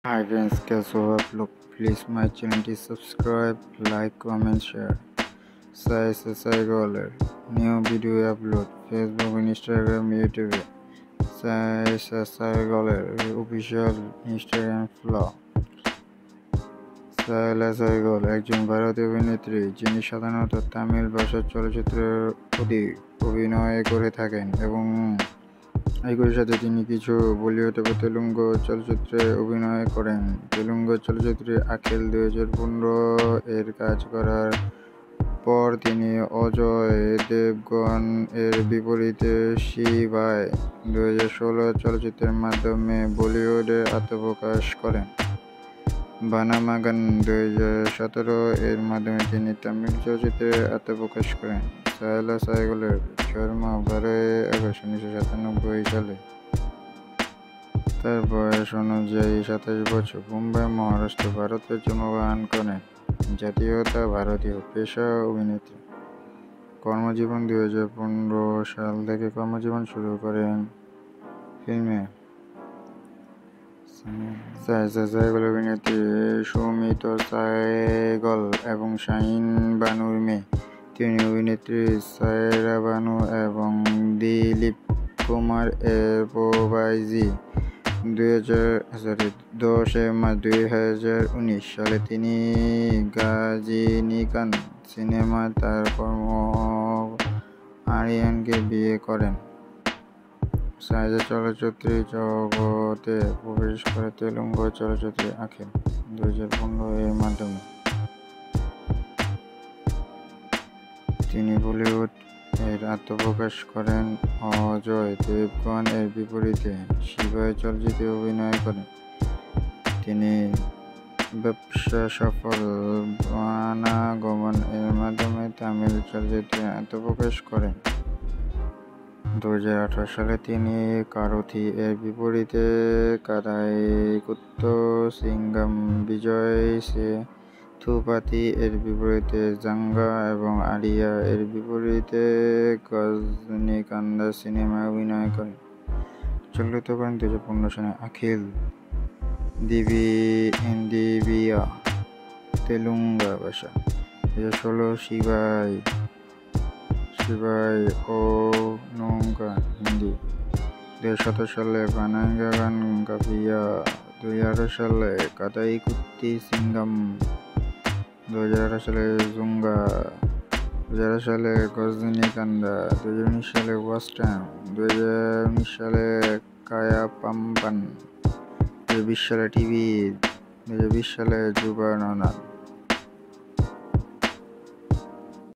Hi friends, कैसे हो आप लोग? प्लीज़ माय चैनल की subscribe, like, comment, share. Sai Goller. New video upload. Facebook, Instagram, YouTube. Sai Goller. Official Instagram vlog. Sai Goller একজন ভারতীয় অভিনেত্রী যিনি সাধারণত তামিল ভাষার চলচ্চিত্রে অভিনয় করে থাকেন এবং একই সাথে তিনি কিছু বলিউড এবং তেলুগু চলচ্চিত্রে অভিনয় করেন। তেলুগু চলচ্চিত্রে আখিল 2015 এর কাজ করার পর তিনি অজয় দেবগন এর বিপরীতে শিবায় 2016 চলচ্চিত্রের মাধ্যমে বলিউডে আত্মপ্রকাশ করেন। বানামাগান 2017 এর মাধ্যমে তিনি তামিল চলচ্চিত্রে আত্মপ্রকাশ করেন। সাই গোল্লার জন্ম 12 আগস্ট 1997 সালে। তার বয়স অনুযায়ী 27 বছর। মুম্বাই, মহারাষ্ট্র, ভারতে জন্মগ্রহণ করেন। জাতীয়তা ভারতীয়। পেশা অভিনেত্রী। কর্মজীবন 2015 সাল থেকে কর্মজীবন শুরু করেন ফিল্মে। সাইগল অভিনেত্রী সুমিত সাইগল এবং শাহিন বানুর মেয়ে। তিনি অভিনেত্রী সায়রা বানু এবং দিলীপ কুমার এর প্রোভাইজি। 10 মার্চ 2019 সালে তিনি গাজিনিকান্দ সিনেমায় তার কর্ম আরিয়ানকে বিয়ে করেন। সাইজা চলচ্চিত্র জগতে প্রবেশ করে তেলুগু চলচ্চিত্রে আখিল 2015 এর মাধ্যমে। তিনি বলিউড এর আত্মপ্রকাশ করেন অজয় দেবগন এর বিপরীতে শিবায় চলচ্চিত্রে অভিনয় করেন। তিনি ব্যবসা সফল বানাগমন এর মাধ্যমে তামিল চলচ্চিত্রে আত্মপ্রকাশ করেন। 2018 সালে তিনি কারথি এর বিপরীতে কাদাই কুত্তো সিঙ্গাম, বিজয় সেতুপাতি এর বিপরীতে জাঙ্গা এবং আরিয়া এর বিপরীতে গজনীকান্দা সিনেমায় অভিনয় করেন। চলচ্চিত্র করেন 2015 সালে আখিল দিবিয়া তেলুগু ভাষা। 2016 শিবাই ও নৌকা হিন্দি। 2017 সালে বানাগান গাভিয়া। 2018 সালে কাদাই কুত্তি সিঙ্গাম। 2018 সালে জুঙ্গা। 2018 সালে গজনীকান্দা। 2019 সালে ওয়াস্টার্ন। 2019 সালে কায়া পাম্পান। 2020 সালে টিভি। 2020 সালে যুবা ননাদ।